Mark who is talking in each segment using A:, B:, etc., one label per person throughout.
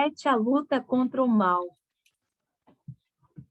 A: 7. A luta contra o mal.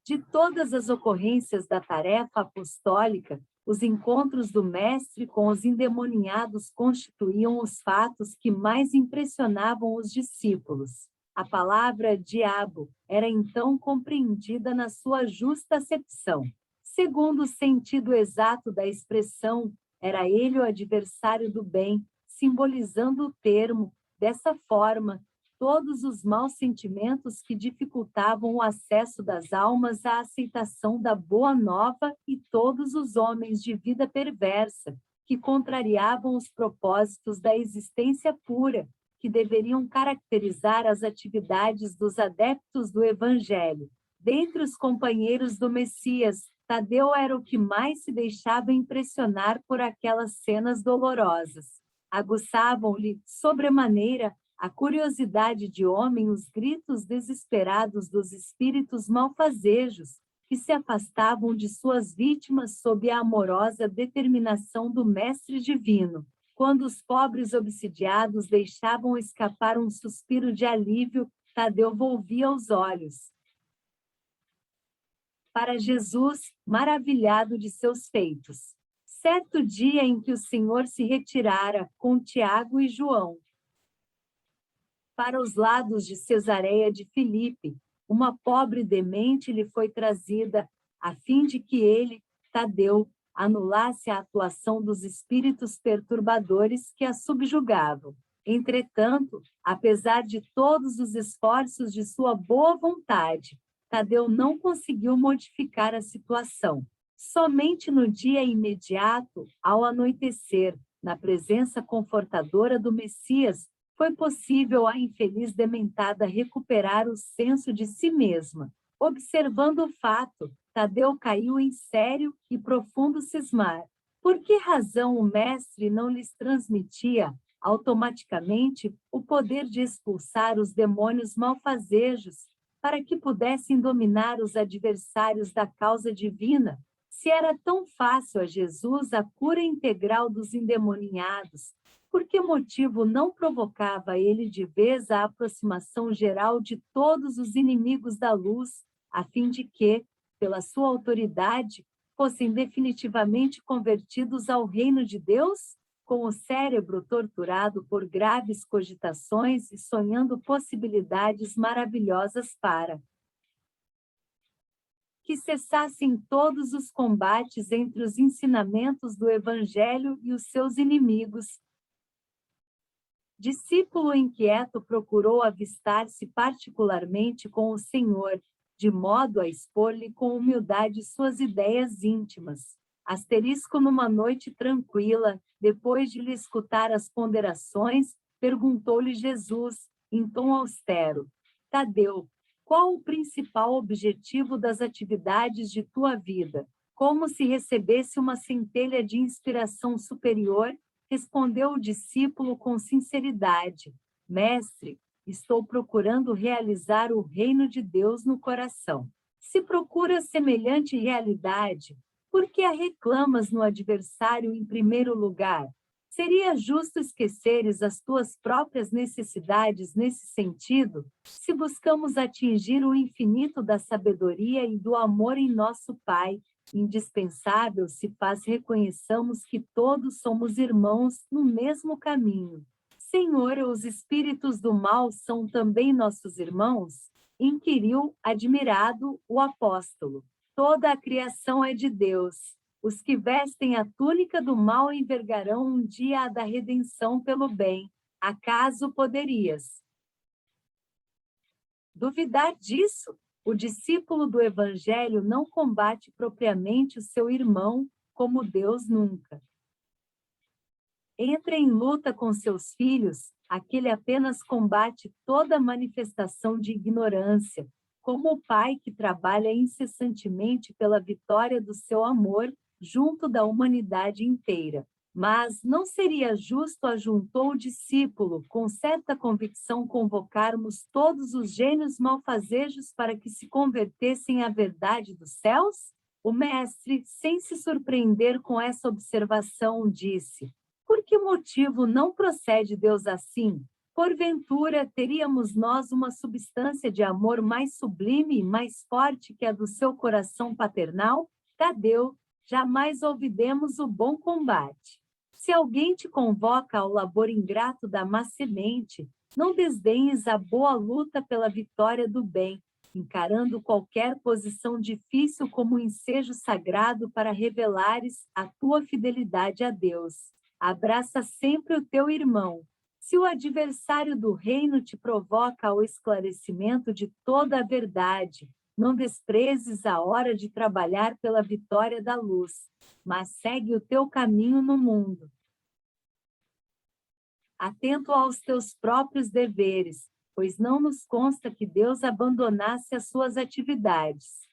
A: De todas as ocorrências da tarefa apostólica, os encontros do Mestre com os endemoniados constituíam os fatos que mais impressionavam os discípulos. A palavra diabo era então compreendida na sua justa acepção. Segundo o sentido exato da expressão, era ele o adversário do bem, simbolizando o termo. Dessa forma, todos os maus sentimentos que dificultavam o acesso das almas à aceitação da boa nova e todos os homens de vida perversa, que contrariavam os propósitos da existência pura, que deveriam caracterizar as atividades dos adeptos do Evangelho. Dentre os companheiros do Messias, Tadeu era o que mais se deixava impressionar por aquelas cenas dolorosas. Aguçavam-lhe, sobremaneira, a curiosidade de homem os gritos desesperados dos espíritos malfazejos, que se afastavam de suas vítimas sob a amorosa determinação do Mestre Divino. Quando os pobres obsidiados deixavam escapar um suspiro de alívio, Tadeu volvia os olhos para Jesus, maravilhado de seus feitos. Certo dia em que o Senhor se retirara com Tiago e João para os lados de Cesareia de Filipe, uma pobre demente lhe foi trazida, a fim de que ele, Tadeu, anulasse a atuação dos espíritos perturbadores que a subjugavam. Entretanto, apesar de todos os esforços de sua boa vontade, Tadeu não conseguiu modificar a situação. Somente no dia imediato, ao anoitecer, na presença confortadora do Messias, foi possível à infeliz dementada recuperar o senso de si mesma. Observando o fato, Tadeu caiu em sério e profundo cismar. Por que razão o mestre não lhes transmitia automaticamente o poder de expulsar os demônios malfazejos para que pudessem dominar os adversários da causa divina? Se era tão fácil a Jesus a cura integral dos endemoniados, por que motivo não provocava ele de vez a aproximação geral de todos os inimigos da luz, a fim de que, pela sua autoridade, fossem definitivamente convertidos ao reino de Deus? Com o cérebro torturado por graves cogitações e sonhando possibilidades maravilhosas para que cessassem todos os combates entre os ensinamentos do Evangelho e os seus inimigos. Discípulo inquieto procurou avistar-se particularmente com o Senhor, de modo a expor-lhe com humildade suas ideias íntimas. Asterisco numa noite tranquila, depois de lhe escutar as ponderações, perguntou-lhe Jesus, em tom austero: Tadeu, qual o principal objetivo das atividades de tua vida? Como se recebesse uma centelha de inspiração superior, respondeu o discípulo com sinceridade: Mestre, estou procurando realizar o reino de Deus no coração. Se procuras semelhante realidade, por que a reclamas no adversário em primeiro lugar? Seria justo esqueceres as tuas próprias necessidades nesse sentido, se buscamos atingir o infinito da sabedoria e do amor em nosso Pai. Indispensável se faz reconheçamos que todos somos irmãos no mesmo caminho. Senhor, os espíritos do mal são também nossos irmãos? Inquiriu, admirado, o apóstolo. Toda a criação é de Deus. Os que vestem a túnica do mal envergarão um dia a da redenção pelo bem. Acaso poderias duvidar disso? O discípulo do Evangelho não combate propriamente o seu irmão, como Deus nunca entra em luta com seus filhos, aquele apenas combate toda manifestação de ignorância, como o pai que trabalha incessantemente pela vitória do seu amor junto da humanidade inteira. Mas não seria justo, ajuntou o discípulo, com certa convicção, convocarmos todos os gênios malfazejos para que se convertessem à verdade dos céus? O mestre, sem se surpreender com essa observação, disse: por que motivo não procede Deus assim? Porventura, teríamos nós uma substância de amor mais sublime e mais forte que a do seu coração paternal? Tadeu, jamais ouvidemos o bom combate. Se alguém te convoca ao labor ingrato da má semente, não desdenhes a boa luta pela vitória do bem, encarando qualquer posição difícil como um ensejo sagrado para revelares a tua fidelidade a Deus. Abraça sempre o teu irmão. Se o adversário do reino te provoca ao esclarecimento de toda a verdade, não desprezes a hora de trabalhar pela vitória da luz, mas segue o teu caminho no mundo. Atento aos teus próprios deveres, pois não nos consta que Deus abandonasse as suas atividades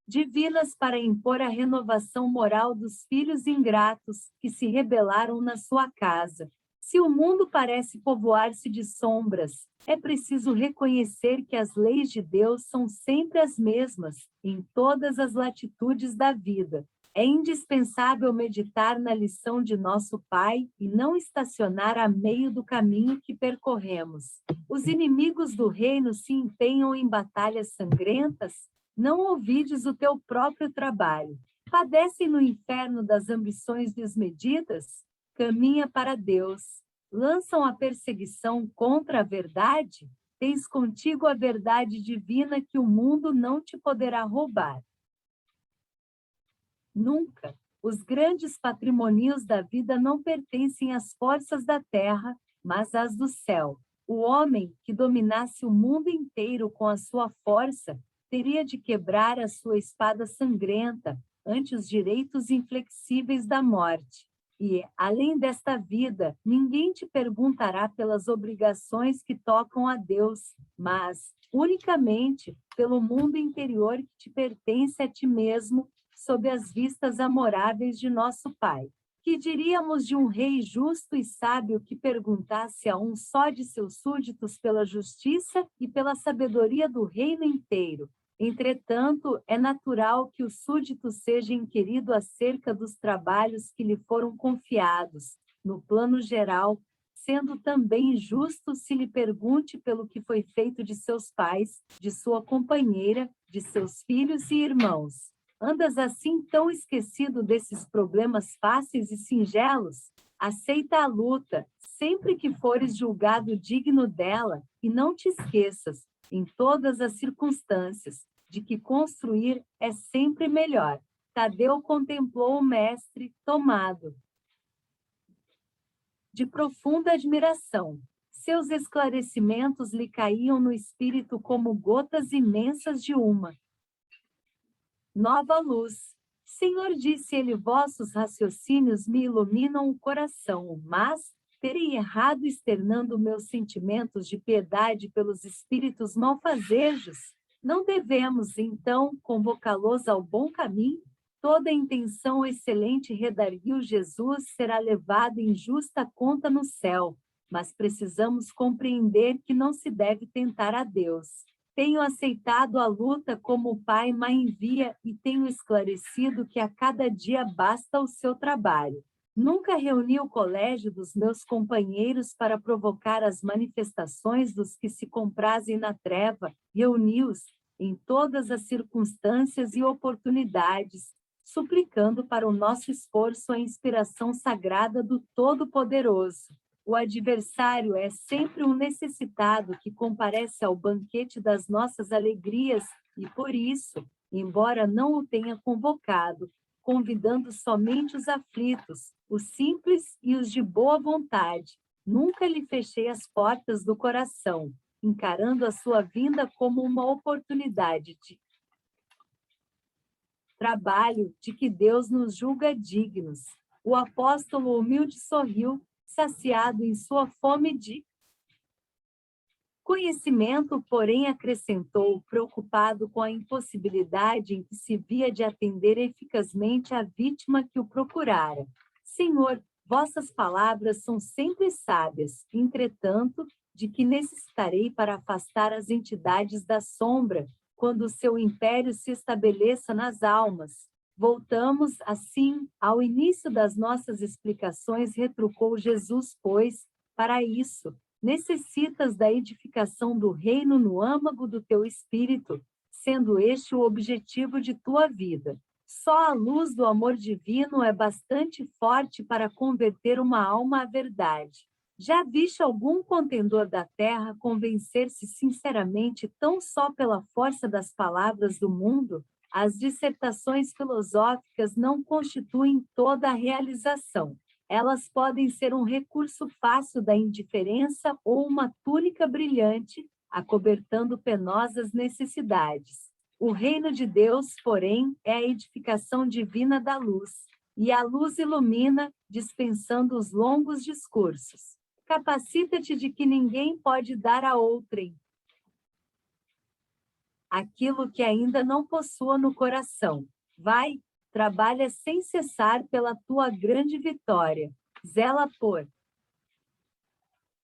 A: divinas para impor a renovação moral dos filhos ingratos que se rebelaram na sua casa. Se o mundo parece povoar-se de sombras, é preciso reconhecer que as leis de Deus são sempre as mesmas, em todas as latitudes da vida. É indispensável meditar na lição de nosso Pai e não estacionar a meio do caminho que percorremos. Os inimigos do reino se empenham em batalhas sangrentas? Não ouvides o teu próprio trabalho. Padecem no inferno das ambições desmedidas? Caminha para Deus. Lançam a perseguição contra a verdade? Tens contigo a verdade divina que o mundo não te poderá roubar. Nunca. Os grandes patrimônios da vida não pertencem às forças da terra, mas às do céu. O homem que dominasse o mundo inteiro com a sua força teria de quebrar a sua espada sangrenta ante os direitos inflexíveis da morte. E, além desta vida, ninguém te perguntará pelas obrigações que tocam a Deus, mas, unicamente, pelo mundo interior que te pertence a ti mesmo, sob as vistas amoráveis de nosso Pai. Que diríamos de um rei justo e sábio que perguntasse a um só de seus súditos pela justiça e pela sabedoria do reino inteiro? Entretanto, é natural que o súdito seja inquirido acerca dos trabalhos que lhe foram confiados, no plano geral, sendo também justo se lhe pergunte pelo que foi feito de seus pais, de sua companheira, de seus filhos e irmãos. Andas assim tão esquecido desses problemas fáceis e singelos? Aceita a luta, sempre que fores julgado digno dela, e não te esqueças, em todas as circunstâncias, de que construir é sempre melhor. Tadeu contemplou o mestre, tomado de profunda admiração. Seus esclarecimentos lhe caíam no espírito como gotas imensas de uma nova luz. Senhor, disse ele, vossos raciocínios me iluminam o coração, mas terei errado externando meus sentimentos de piedade pelos espíritos malfazejos? Não devemos, então, convocá-los ao bom caminho? Toda intenção excelente redarguiu Jesus será levada em justa conta no céu, mas precisamos compreender que não se deve tentar a Deus. Tenho aceitado a luta como o Pai me envia e tenho esclarecido que a cada dia basta o seu trabalho. Nunca reuni o colégio dos meus companheiros para provocar as manifestações dos que se comprazem na treva, reuni-os em todas as circunstâncias e oportunidades, suplicando para o nosso esforço a inspiração sagrada do Todo-Poderoso. O adversário é sempre um necessitado que comparece ao banquete das nossas alegrias e, por isso, embora não o tenha convocado, convidando somente os aflitos, os simples e os de boa vontade, nunca lhe fechei as portas do coração, encarando a sua vinda como uma oportunidade de trabalho de que Deus nos julga dignos. O apóstolo humilde sorriu, saciado em sua fome de conhecimento, porém acrescentou, preocupado com a impossibilidade em que se via de atender eficazmente à vítima que o procurara. Senhor, vossas palavras são sempre sábias, entretanto, de que necessitarei para afastar as entidades da sombra, quando o seu império se estabeleça nas almas. Voltamos, assim, ao início das nossas explicações, retrucou Jesus, pois, Para isso, necessitas da edificação do reino no âmago do teu espírito, sendo este o objetivo de tua vida. Só a luz do amor divino é bastante forte para converter uma alma à verdade. Já viste algum contendor da terra convencer-se sinceramente tão só pela força das palavras do mundo? As dissertações filosóficas não constituem toda a realização. Elas podem ser um recurso fácil da indiferença ou uma túnica brilhante, acobertando penosas necessidades. O reino de Deus, porém, é a edificação divina da luz, e a luz ilumina, dispensando os longos discursos. Capacita-te de que ninguém pode dar a outrem aquilo que ainda não possua no coração. Vai, trabalha sem cessar pela tua grande vitória. Zela por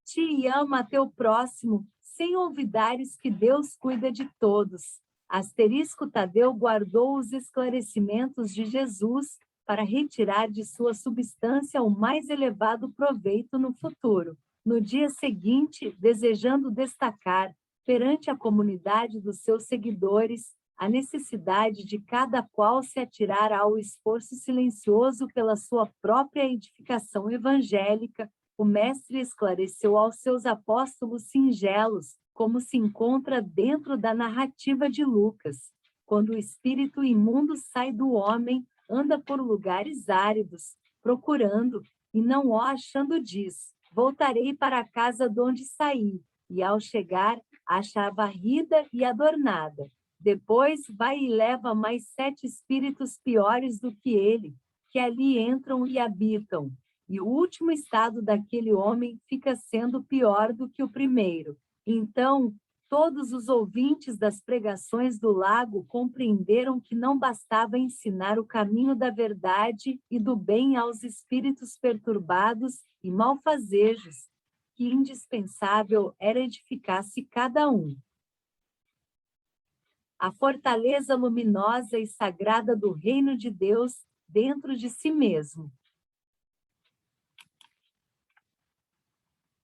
A: ti e ama teu próximo, sem olvidares que Deus cuida de todos. Asterisco Tadeu guardou os esclarecimentos de Jesus para retirar de sua substância o mais elevado proveito no futuro. No dia seguinte, desejando destacar, perante a comunidade dos seus seguidores, a necessidade de cada qual se atirar ao esforço silencioso pela sua própria edificação evangélica, o Mestre esclareceu aos seus apóstolos singelos como se encontra dentro da narrativa de Lucas. Quando o espírito imundo sai do homem, anda por lugares áridos, procurando, e não o achando diz: voltarei para a casa de onde saí, e ao chegar, acha varrida e adornada. Depois vai e leva mais 7 espíritos piores do que ele, que ali entram e habitam. E o último estado daquele homem fica sendo pior do que o primeiro. Então, todos os ouvintes das pregações do lago compreenderam que não bastava ensinar o caminho da verdade e do bem aos espíritos perturbados e malfazejos, que indispensável era edificar-se cada um. A fortaleza luminosa e sagrada do reino de Deus dentro de si mesmo.